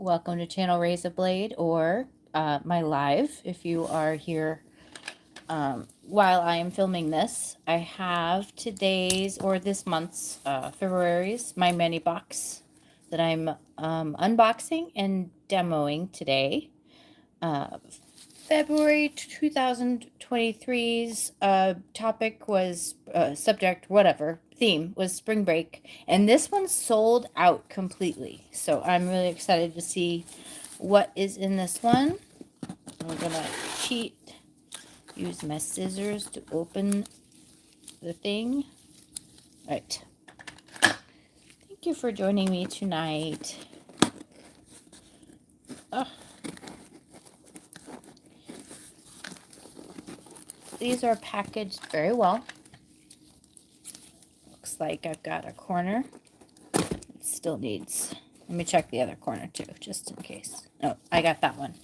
Welcome to Channel Raise a Blade, or my live if you are here while I am filming this. I have today's, or this month's, February's, my mini box that I'm unboxing and demoing today. February 2023's topic was, subject, whatever, theme was spring break. And this one sold out completely. So I'm really excited to see what is in this one. I'm going to use my scissors to open the thing. All right. Thank you for joining me tonight. Oh. These are packaged very well. Looks like I've got a corner. It still needs, let me check the other corner too, just in case. Oh, I got that one.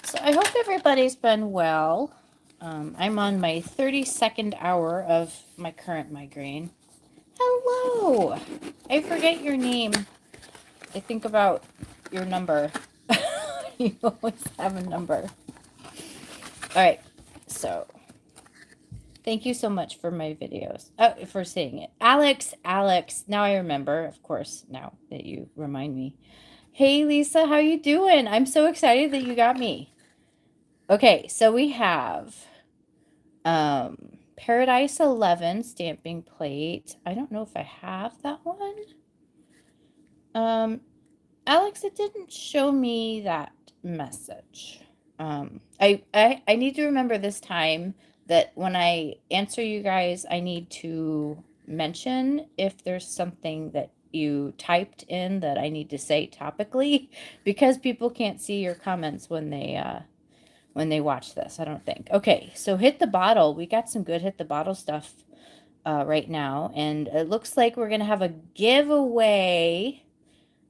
So I hope everybody's been well. I'm on my 32nd hour of my current migraine. Hello! I forget your name. I think about your number. You always have a number. All right, so thank you so much for my videos, for seeing it. Alex, now I remember, of course, now that you remind me. Hey, Lisa, how you doing? I'm so excited that you got me. Okay, so we have Paradise 11 stamping plate. I don't know if I have that one. Alex, it didn't show me that message. I need to remember this time that when I answer you guys, I need to mention if there's something that you typed in that I need to say topically, because people can't see your comments when they watch this, I don't think. Okay, so Hit the Bottle. We got some good Hit the Bottle stuff right now, and it looks like we're gonna have a giveaway.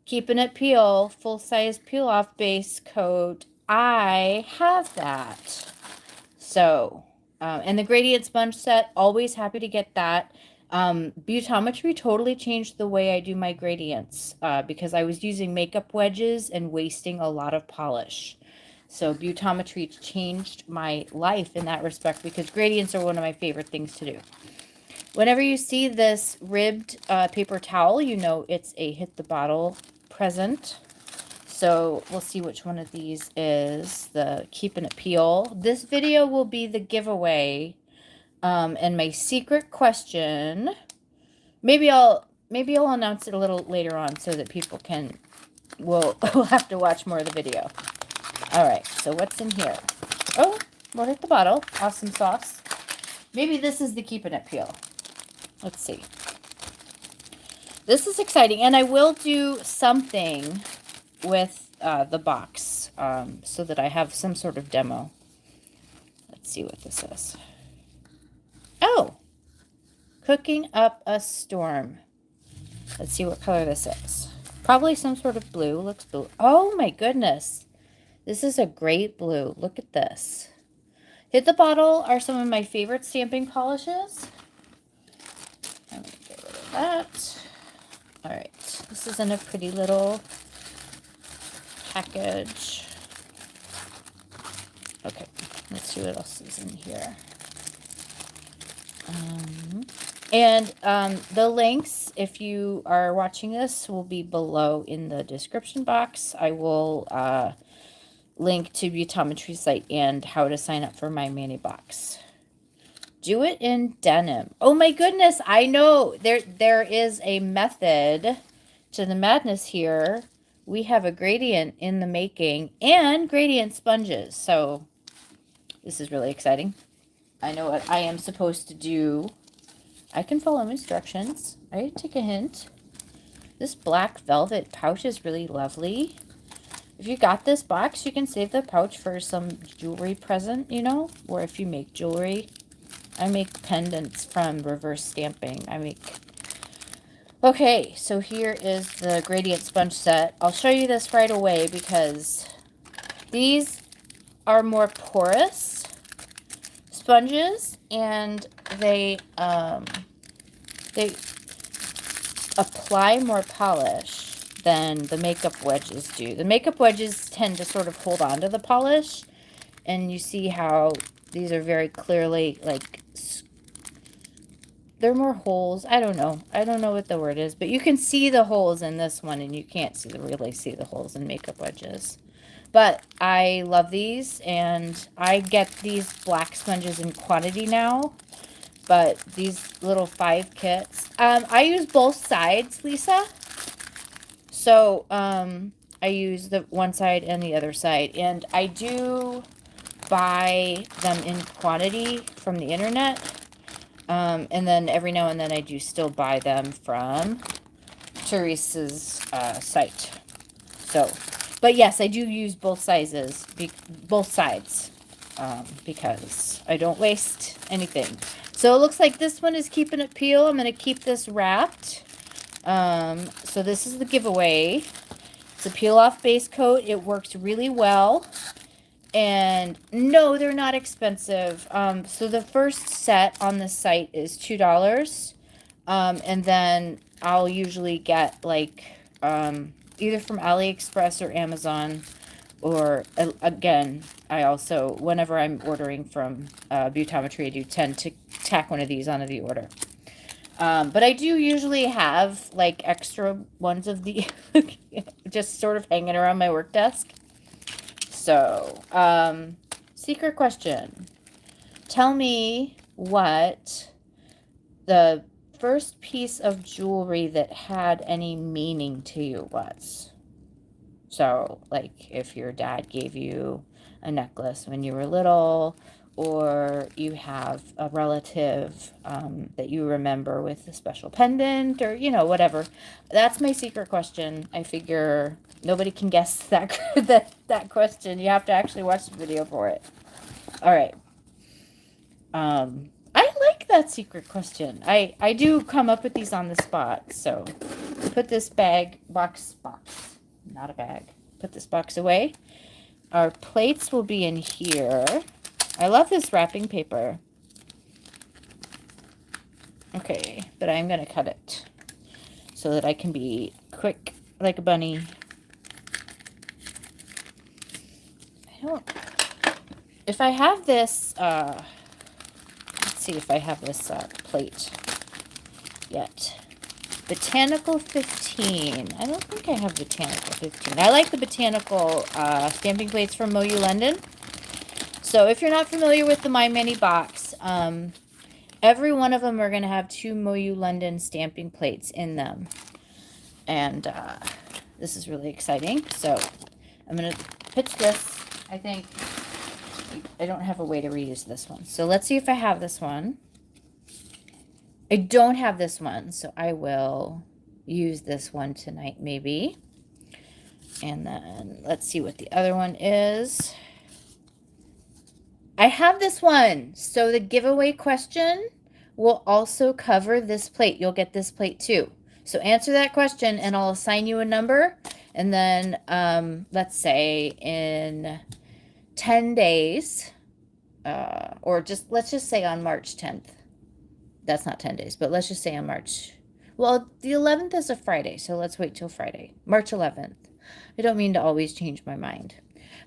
Keeping It Peel, full-size peel-off base coat. I have that. So, and the gradient sponge set, always happy to get that. Beautometry totally changed the way I do my gradients because I was using makeup wedges and wasting a lot of polish. So Beautometry changed my life in that respect, because gradients are one of my favorite things to do. Whenever you see this ribbed paper towel, you know it's a Hit the Bottle present. So we'll see which one of these is the Keeping It Peel. This video will be the giveaway. And my secret question, maybe I'll announce it a little later on so that people will have to watch more of the video. All right, so what's in here? Oh, more Hit the Bottle. Awesome sauce. Maybe this is the Keeping It Peel. Let's see. This is exciting, and I will do something with the box so that I have some sort of demo. Let's see what this is. Oh, Cooking Up a Storm. Let's see what color this is. Probably some sort of blue. Looks blue. Oh my goodness. This is a great blue. Look at this. Hit the Bottle are some of my favorite stamping polishes. Let me get rid of that. All right. This is in a pretty little package. Okay. Let's see what else is in here. The links, if you are watching this, will be below in the description box. I will link to Beautometry site and how to sign up for my mini box. Do it in denim. Oh my goodness, I know there is a method to the madness here. We have a gradient in the making and gradient sponges. So this is really exciting. I know what I am supposed to do. I can follow instructions. I take a hint. This black velvet pouch is really lovely. If you got this box, you can save the pouch for some jewelry present, you know, or if you make jewelry. I make pendants from reverse stamping. Okay, so here is the gradient sponge set. I'll show you this right away because these are more porous sponges, and they apply more polish. than the makeup wedges do. The makeup wedges tend to sort of hold on to the polish, and you see how these are very clearly, like, there are more holes. I don't know. I don't know what the word is, but you can see the holes in this one, and you can't really see the holes in makeup wedges. But I love these, and I get these black sponges in quantity now. But these little 5 kits. I use both sides, Lisa. So, I use the one side and the other side. And I do buy them in quantity from the internet. And then every now and then I do still buy them from Teresa's site. So, but yes, I do use both sizes, both sides, because I don't waste anything. So it looks like this one is keeping it peel. I'm going to keep this wrapped. So this is the giveaway. It's a peel off base coat. It works really well. And no, they're not expensive. So the first set on the site is $2. And then I'll usually get like, either from AliExpress or Amazon, or again, I also, whenever I'm ordering from Beautometry, I do tend to tack one of these onto the order. But I do usually have like extra ones of the just sort of hanging around my work desk. So, secret question. Tell me what the first piece of jewelry that had any meaning to you was. So, like, if your dad gave you a necklace when you were little, or you have a relative that you remember with a special pendant, or, you know, whatever. That's my secret question. I figure nobody can guess that that question. You have to actually watch the video for it. All right. I like that secret question. I do come up with these on the spot. So put this box, not a bag. Put this box away. Our plates will be in here. I love this wrapping paper. Okay, but I'm going to cut it so that I can be quick like a bunny. If I have this, let's see if I have this plate yet. Botanical 15. I don't think I have Botanical 15. I like the Botanical stamping plates from MoYou London. So if you're not familiar with the My Mini box, every one of them are going to have 2 MoYou London stamping plates in them. And this is really exciting. So I'm going to pitch this. I think I don't have a way to reuse this one. So let's see if I have this one. I don't have this one, so I will use this one tonight maybe. And then let's see what the other one is. I have this one. So the giveaway question will also cover this plate. You'll get this plate too. So answer that question and I'll assign you a number. And then let's say in 10 days, or let's just say on March 10th. That's not 10 days, but let's just say on March. Well, the 11th is a Friday, so let's wait till Friday. March 11th. I don't mean to always change my mind.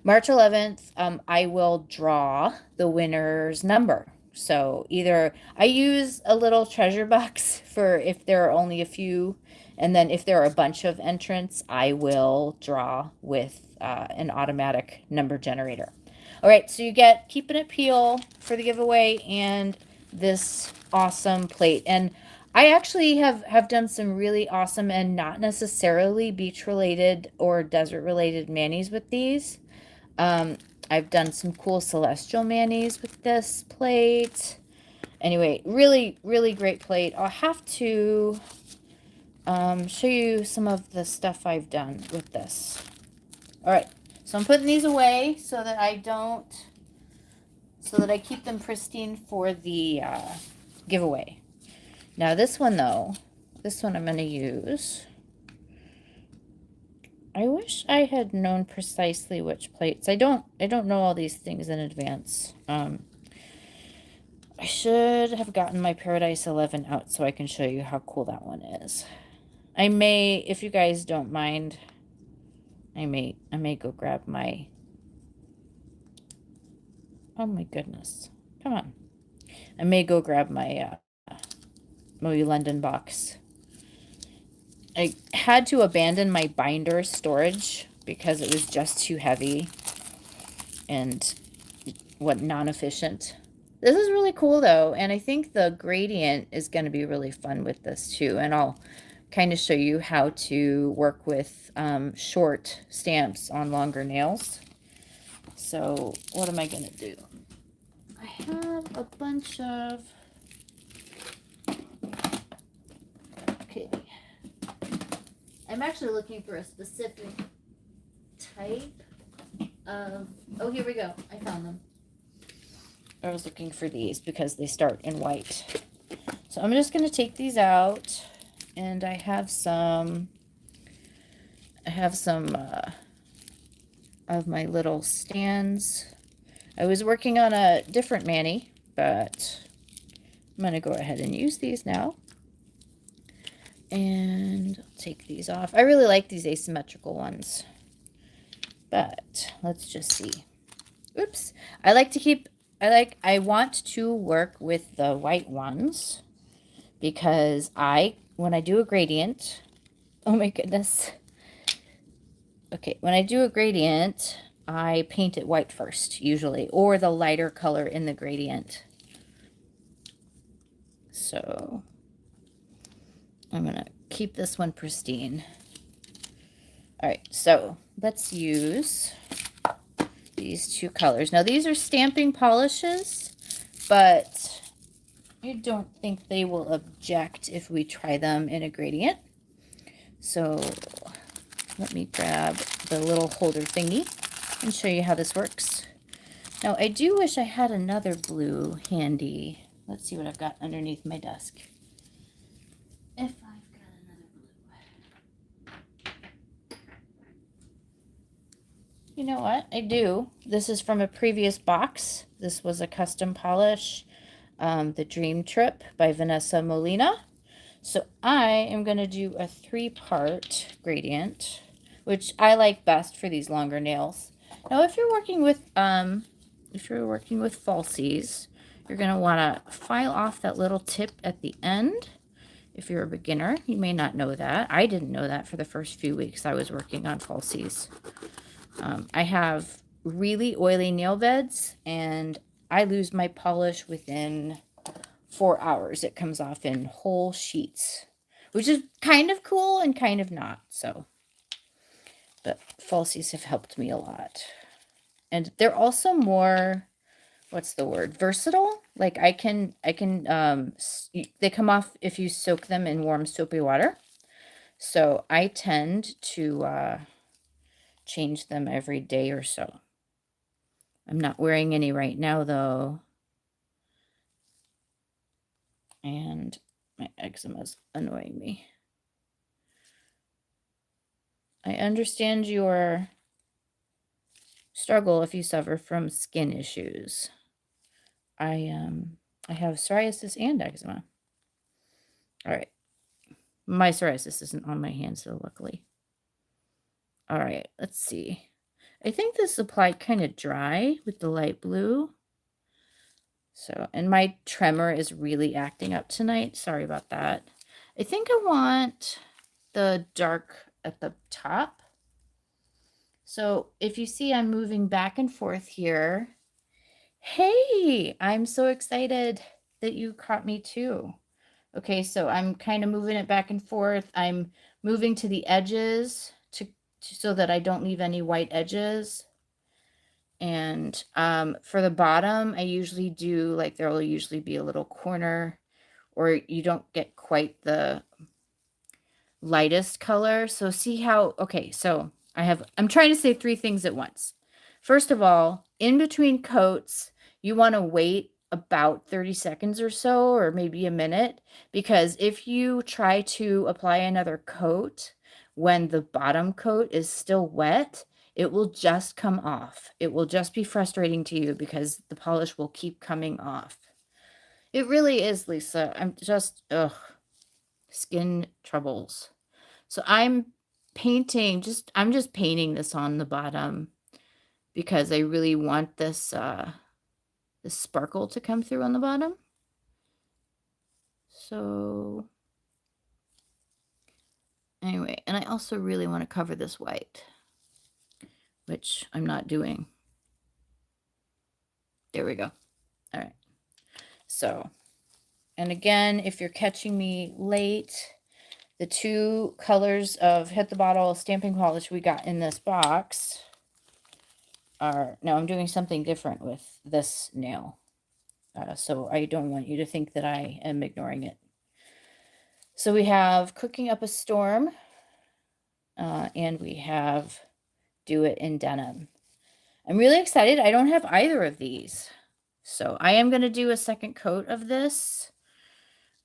March 11th, I will draw the winner's number. So either I use a little treasure box for if there are only a few, and then if there are a bunch of entrants, I will draw with an automatic number generator. All right, so you get Keeping It Peel for the giveaway and this awesome plate. And I actually have done some really awesome and not necessarily beach related or desert related manis with these. I've done some cool celestial manis with this plate. Anyway, really, really great plate. I'll have to show you some of the stuff I've done with this. All right, so I'm putting these away so that I keep them pristine for the giveaway. Now this one though, I'm going to use. I wish I had known precisely which plates. I don't know all these things in advance. I should have gotten my Paradise 11 out so I can show you how cool that one is. I may, if you guys don't mind, I may go grab my, oh my goodness, come on. I may go grab my MoYou London box. I had to abandon my binder storage because it was just too heavy and non-efficient. This is really cool though, and I think the gradient is going to be really fun with this too, and I'll kind of show you how to work with short stamps on longer nails. So what am I going to do? I have a bunch of, okay, I'm actually looking for a specific type of, oh, here we go. I found them. I was looking for these because they start in white. So I'm just going to take these out, and I have some of my little stands. I was working on a different mani, but I'm going to go ahead and use these now. And I'll take these off. I really like these asymmetrical ones, but let's just see. Oops. I want to work with the white ones because when I do a gradient, oh my goodness. Okay, when I do a gradient, I paint it white first, usually, or the lighter color in the gradient. So I'm going to keep this one pristine. All right, so let's use these two colors. Now, these are stamping polishes, but I don't think they will object if we try them in a gradient. So let me grab the little holder thingy and show you how this works. Now, I do wish I had another blue handy. Let's see what I've got underneath my desk. If I've got another blue. You know what? I do. This is from a previous box. This was a custom polish, the Dream Trip by Vanessa Molina. So I am going to do a 3-part gradient, which I like best for these longer nails. Now, if you're working with falsies, you're going to want to file off that little tip at the end. If you're a beginner, you may not know that. I didn't know that for the first few weeks I was working on falsies. I have really oily nail beds, and I lose my polish within 4 hours. It comes off in whole sheets, which is kind of cool and kind of not. So, but falsies have helped me a lot. And they're also more, what's the word, versatile. Like they come off if you soak them in warm soapy water. So I tend to change them every day or so. I'm not wearing any right now though. And my eczema's annoying me. I understand your struggle if you suffer from skin issues. I have psoriasis and eczema. All right. My psoriasis isn't on my hands, so luckily. All right, let's see. I think this applied kind of dry with the light blue. So, and my tremor is really acting up tonight. Sorry about that. I think I want the dark at the top. So if you see I'm moving back and forth here. Hey, I'm so excited that you caught me too. Okay, so I'm kind of moving it back and forth. I'm moving to the edges so that I don't leave any white edges. And for the bottom, I usually do, like, there will usually be a little corner, or you don't get quite the lightest color. So see how, okay, so I'm trying to say 3 things at once. First of all, in between coats, you want to wait about 30 seconds or so, or maybe a minute, because if you try to apply another coat when the bottom coat is still wet, it will just come off. It will just be frustrating to you because the polish will keep coming off. It really is, Lisa. I'm just, ugh, skin troubles. So I'm just painting this on the bottom because I really want this, this sparkle to come through on the bottom. So anyway, and I also really want to cover this white, which I'm not doing. There we go. All right. So, and again, if you're catching me late, the two colors of Hit the Bottle stamping polish we got in this box are, now I'm doing something different with this nail. So I don't want you to think that I am ignoring it. So we have Cooking Up a Storm, and we have Do It in Denim. I'm really excited. I don't have either of these. So I am going to do a second coat of this.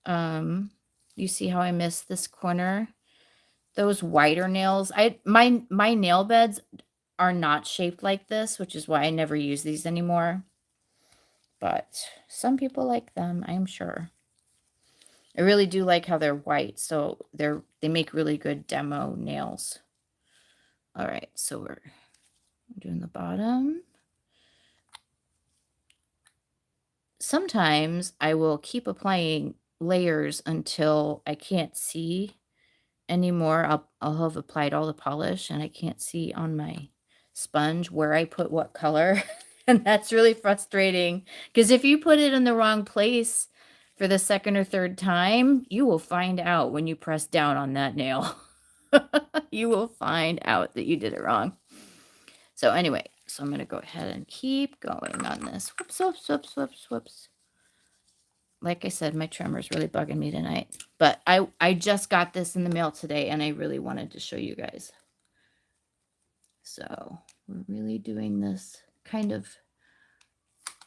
You see how I missed this corner? Those wider nails, my nail beds are not shaped like this, which is why I never use these anymore. But some people like them, I'm sure. I really do like how they're white, so they make really good demo nails. All right, so we're doing the bottom. Sometimes I will keep applying layers until I can't see anymore. I'll have applied all the polish and I can't see on my sponge where I put what color. And that's really frustrating because if you put it in the wrong place for the second or third time, you will find out when you press down on that nail. You will find out that you did it wrong. So anyway, so I'm going to go ahead and keep going on this. Whoops, whoops, whoops, whoops, whoops. Like I said, my tremor's really bugging me tonight. But I just got this in the mail today, and I really wanted to show you guys. So we're really doing this kind of...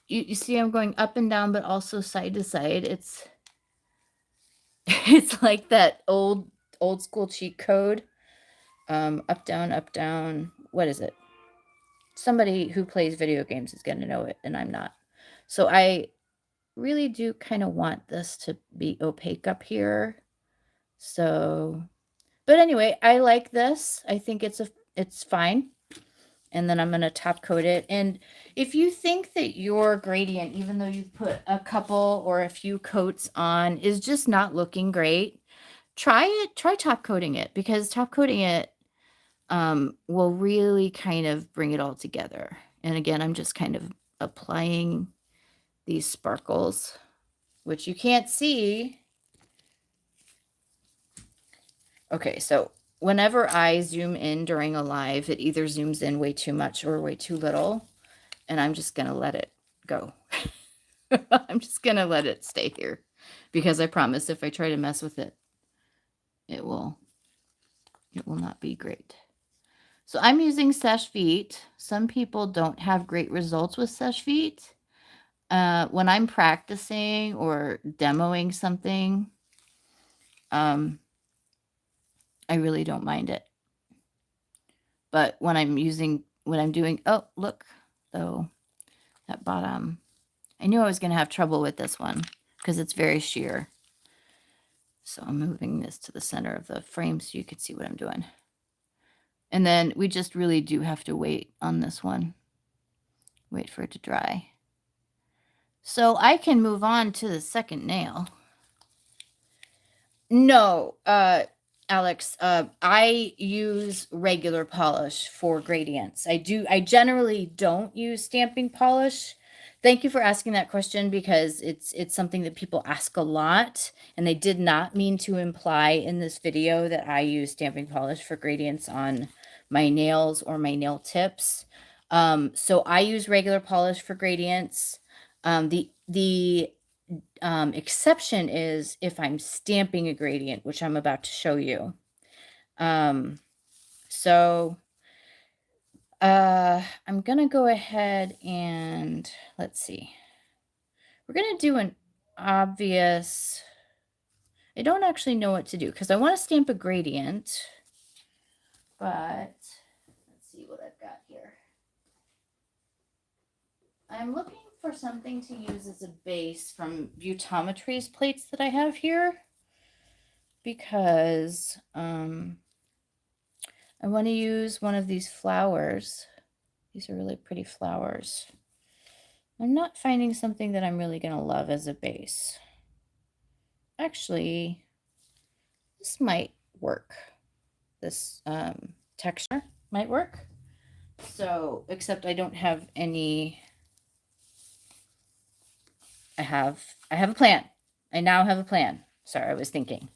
You see I'm going up and down, but also side to side. It's like that old school cheat code. Up, down, up, down. What is it? Somebody who plays video games is going to know it, and I'm not. So I really do kind of want this to be opaque up here. So, but anyway, I like this. I think it's fine. And then I'm going to top coat it. And if you think that your gradient, even though you've put a couple or a few coats on, is just not looking great, try top coating it, because top coating it will really kind of bring it all together. And again, I'm just kind of applying these sparkles, which you can't see. Okay, so whenever I zoom in during a live, it either zooms in way too much or way too little, and I'm just going to let it go. I'm just going to let it stay here, because I promise if I try to mess with it, it will not be great. So I'm using Seche Vite. Some people don't have great results with Seche Vite. When I'm practicing or demoing something, I really don't mind it. But when I'm doing, oh, look, though, that bottom, I knew I was going to have trouble with this one because it's very sheer. So I'm moving this to the center of the frame so you could see what I'm doing. And then we just really do have to wait on this one. Wait for it to dry. So I can move on to the second nail. No, Alex, I use regular polish for gradients. I generally don't use stamping polish. Thank you for asking that question, because it's something that people ask a lot, and they did not mean to imply in this video that I use stamping polish for gradients on my nails or my nail tips. So I use regular polish for gradients. The exception is if I'm stamping a gradient, which I'm about to show you. So I'm going to go ahead and let's see. We're going to do an obvious... I don't actually know what to do because I want to stamp a gradient, but let's see what I've got here. I'm looking for something to use as a base from Beautometry's plates that I have here, because I want to use one of these flowers. These are really pretty flowers. I'm not finding something that I'm really going to love as a base. Actually, this might work. This texture might work. So, except I don't have any. I have a plan. I now have a plan. Sorry, I was thinking.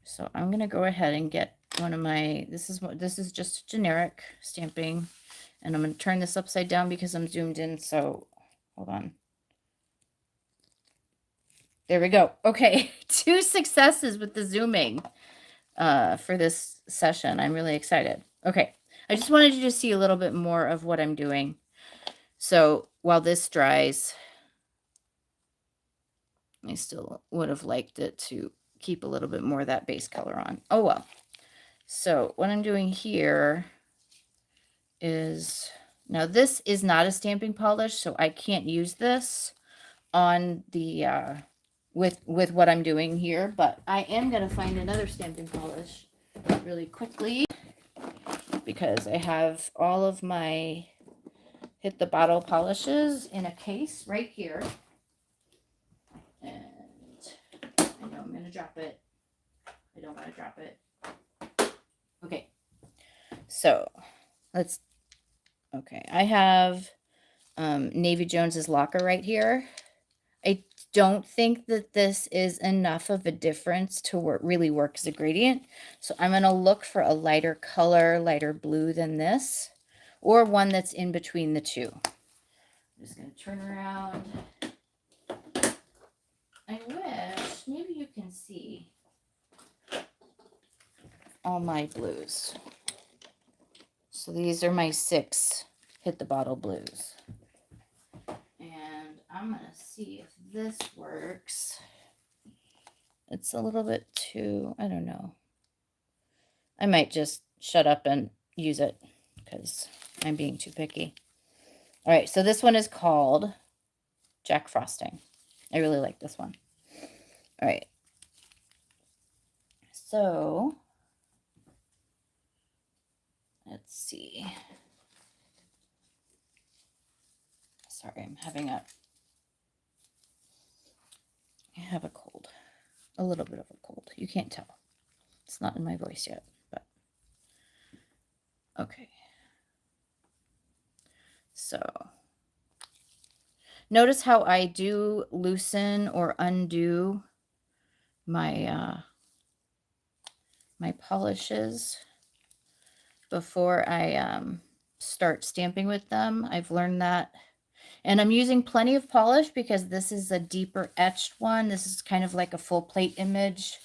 So I'm gonna go ahead and get one of my. This is just generic stamping, and I'm gonna turn this upside down because I'm zoomed in. So, hold on. There we go. Okay, 2 successes with the zooming for this session. I'm really excited. Okay, I just wanted you to see a little bit more of what I'm doing. So while this dries, I still would have liked it to keep a little bit more of that base color on. Oh well. So what I'm doing here is, now this is not a stamping polish, so I can't use this on the with what I'm doing here, but I am going to find another stamping polish really quickly because I have all of my hit the bottle polishes in a case right here. And I know I'm going to drop it. I don't want to drop it. Okay. So let's, okay. I have Navy Jones's Locker right here. I don't think that this is enough of a difference to really work as a gradient. So I'm going to look for a lighter color, lighter blue than this, or one that's in between the two. I'm just going to turn around. I wish, maybe you can see all my blues. So these are my 6 hit the bottle blues. And I'm going to see if this works. It's a little bit too, I don't know. I might just shut up and use it because I'm being too picky. All right, so this one is called Jack Frosting. I really like this one. All right. So let's see. Sorry, I have a cold. A little bit of a cold. You can't tell. It's not in my voice yet, but okay. So notice how I do loosen or undo my my polishes before I start stamping with them. I've learned that. And I'm using plenty of polish because this is a deeper etched one. This is kind of like a full plate image.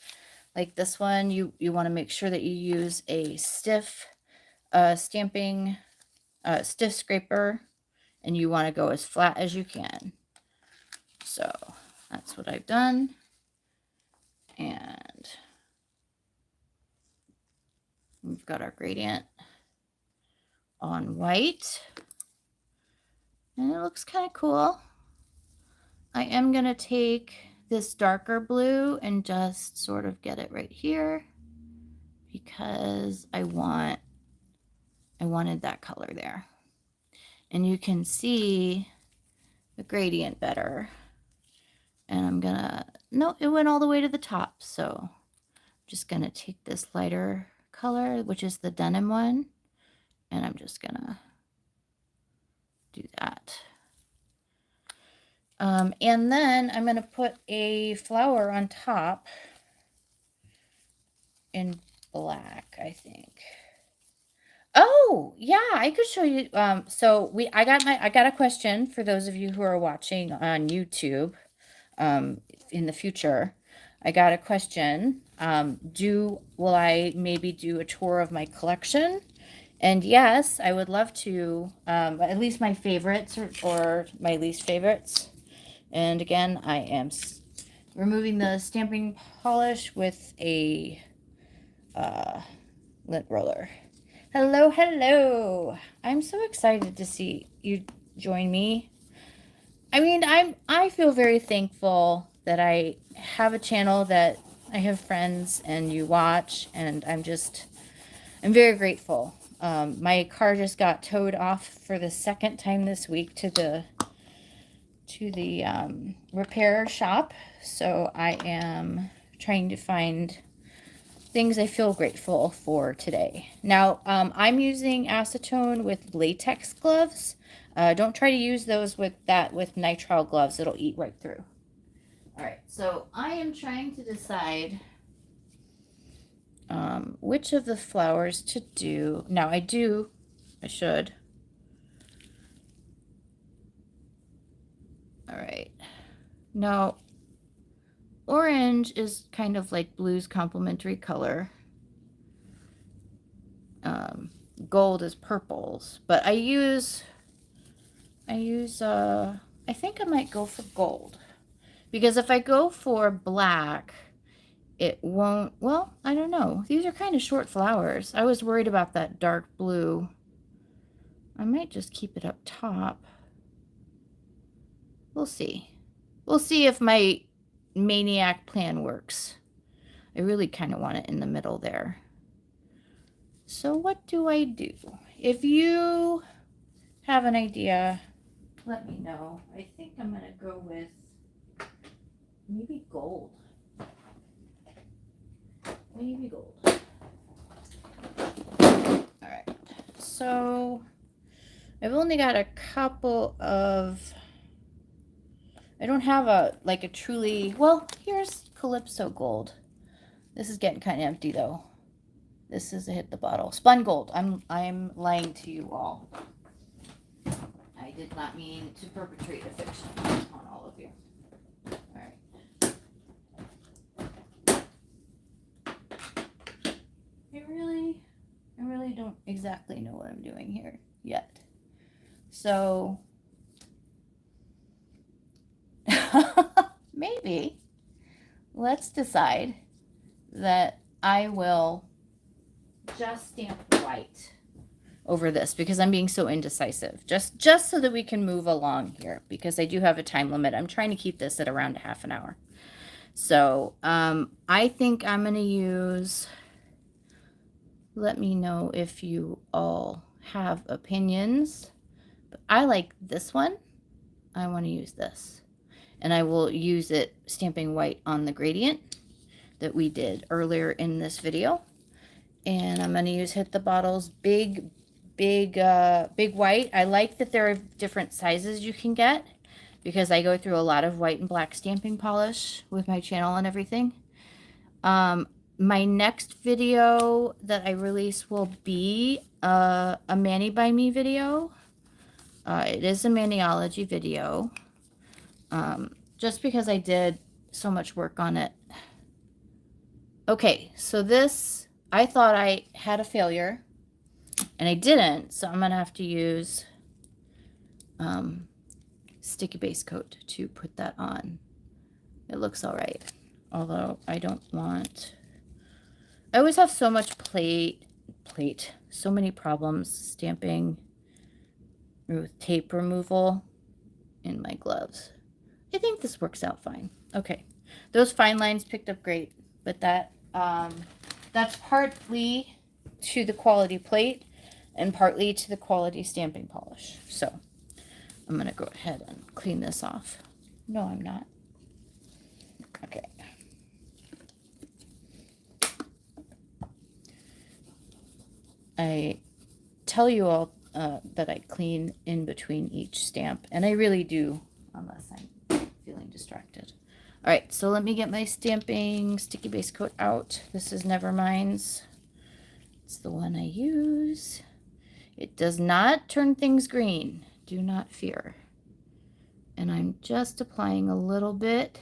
Like this one, you want to make sure that you use a stiff stamping, stiff scraper, and you want to go as flat as you can. So that's what I've done. And we've got our gradient on white. And it looks kind of cool. I am going to take this darker blue and just sort of get it right here because I wanted that color there. And you can see the gradient better. And I'm going to, no, it went all the way to the top. So I'm just going to take this lighter color, which is the denim one, and I'm just going to do that. And then I'm going to put a flower on top in black, I think. Oh, yeah, I could show you. So I got a question for those of you who are watching on YouTube in the future. I got a question. Will I maybe do a tour of my collection? And yes, I would love to, at least my favorites or my least favorites. And again, I am removing the stamping polish with a lint roller. Hello, hello. I'm so excited to see you join me. I mean, I feel very thankful that I have a channel that I have friends and you watch, and I'm just I'm very grateful. My car just got towed off for the second time this week to the repair shop. So I am trying to find things I feel grateful for today. Now, I'm using acetone with latex gloves. Don't try to use those with nitrile gloves. It'll eat right through. All right, so I am trying to decide which of the flowers to do. Now, I should. All right. Now, orange is kind of like blue's complementary color. Gold is purples, but I think I might go for gold, because if I go for black, it won't, well, I don't know. These are kind of short flowers. I was worried about that dark blue. I might just keep it up top. We'll see. We'll see if my maniac plan works. I really kind of want it in the middle there. So what do I do? If you have an idea, let me know. I think I'm going to go with maybe gold. Maybe gold. All right. So I've only got a couple of, I don't have a truly, well, here's Calypso gold. This is getting kind of empty though. This is a hit the bottle. Spun gold. I'm lying to you all. I did not mean to perpetrate a fiction on all of you. All right. I really don't exactly know what I'm doing here yet. So maybe let's decide that I will just stamp white over this, because I'm being so indecisive, just so that we can move along here, because I do have a time limit. I'm trying to keep this at around a half an hour. So I think I'm going to use, let me know if you all have opinions, but I like this one. I want to use this, and I will use it stamping white on the gradient that we did earlier in this video. And I'm going to use Hit the Bottle's big white. I like that there are different sizes you can get, because I go through a lot of white and black stamping polish with my channel and everything. My next video that I release will be a Mani by Me video. It is a Maniology video, just because I did so much work on it. Okay, so this, I thought I had a failure, and I didn't, so I'm going to have to use sticky base coat to put that on. It looks all right, although I don't want, I always have so much so many problems stamping with tape removal in my gloves. I think this works out fine. Okay, those fine lines picked up great, but that's partly to the quality plate and partly to the quality stamping polish. So I'm going to go ahead and clean this off. No, I'm not. Okay. I tell you all that I clean in between each stamp, and I really do, unless I'm feeling distracted. All right, so let me get my stamping sticky base coat out. This is Nevermind's. It's the one I use. It does not turn things green. Do not fear. And I'm just applying a little bit.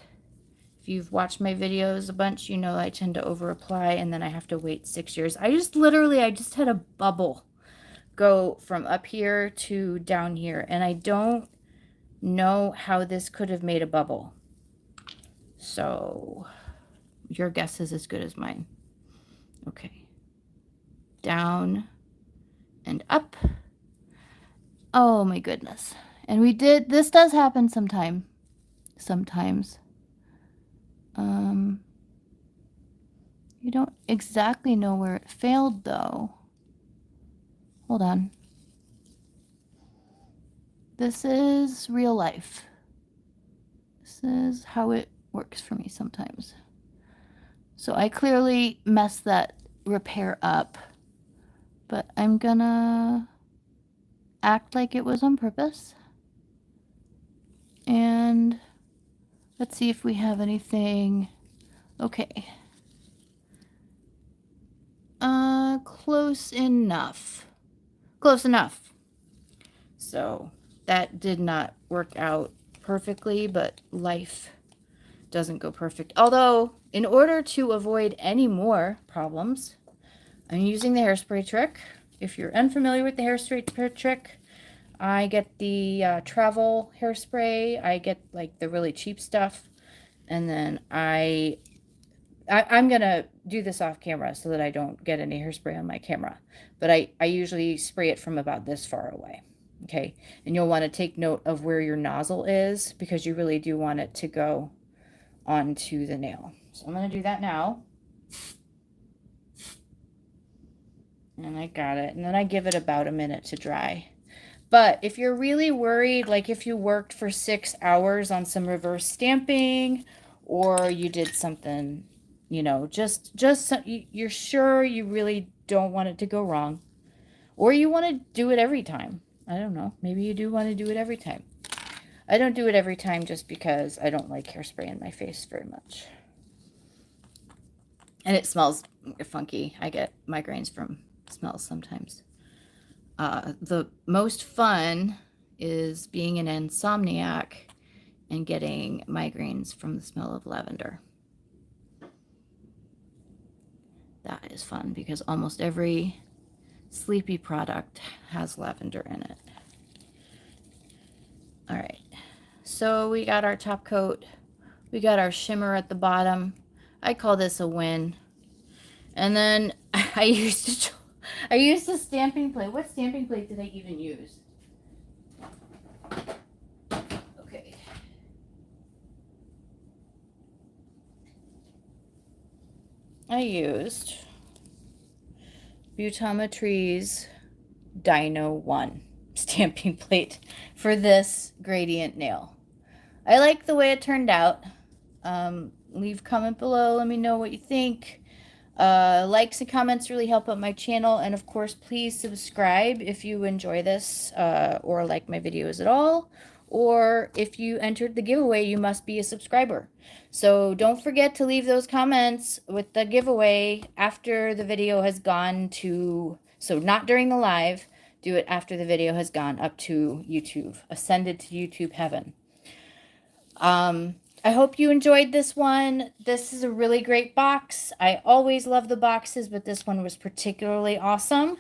If you've watched my videos a bunch, you know I tend to over apply, and then I have to wait 6 years. I just had a bubble go from up here to down here, and I don't know how this could have made a bubble. So your guess is as good as mine. Okay. Down and up. Oh my goodness. And this does happen sometimes. You don't exactly know where it failed though. hold on. This is real life. This is how it works for me sometimes. So I clearly messed that repair up, but I'm gonna act like it was on purpose. And let's see if we have anything. Okay. Close enough. Close enough. So that did not work out perfectly, but life doesn't go perfect. Although, in order to avoid any more problems, I'm using the hairspray trick. If you're unfamiliar with the hairspray trick, I get the travel hairspray. I get like the really cheap stuff. And then I'm going to do this off camera so that I don't get any hairspray on my camera. But I usually spray it from about this far away. Okay. And you'll want to take note of where your nozzle is because you really do want it to go onto the nail. So I'm going to do that now. And I got it. And then I give it about a minute to dry. But if you're really worried, like if you worked for 6 hours on some reverse stamping or you did something, you know, just you're sure you really don't want it to go wrong, or you want to do it every time. I don't know. Maybe you do want to do it every time. I don't do it every time just because I don't like hairspray in my face very much. And it smells funky. I get migraines from smells sometimes. The most fun is being an insomniac and getting migraines from the smell of lavender. That is fun because almost every sleepy product has lavender in it. All right, so we got our top coat. We got our shimmer at the bottom. I call this a win. And then I used a stamping plate. What stamping plate did I even use? Okay. I used Beautometry's Dino 1 stamping plate for this gradient nail. I like the way it turned out. Leave a comment below. Let me know what you think. Likes and comments really help out my channel. And of course, please subscribe if you enjoy this or like my videos at all. Or if you entered the giveaway, you must be a subscriber. So don't forget to leave those comments with the giveaway after the video has gone to, so not during the live, do it after the video has gone up to YouTube, ascended to YouTube heaven. I hope you enjoyed this one. This is a really great box. I always love the boxes, but this one was particularly awesome.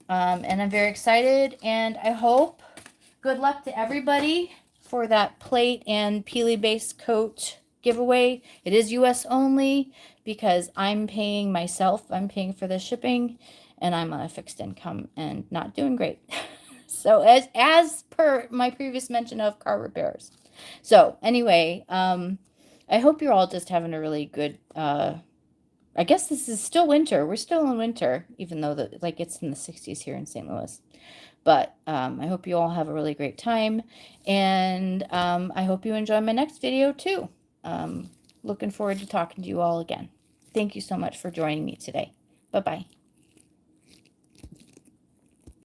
And I'm very excited. And I hope good luck to everybody for that plate and Peely base coat giveaway. It is US only because I'm paying myself. I'm paying for the shipping and I'm on a fixed income and not doing great. So as per my previous mention of car repairs. So anyway, I hope you're all just having a really good, I guess this is still winter. We're still in winter, even though like it's in the 60s here in St. Louis. But I hope you all have a really great time. And I hope you enjoy my next video too. Looking forward to talking to you all again. Thank you so much for joining me today. Bye-bye.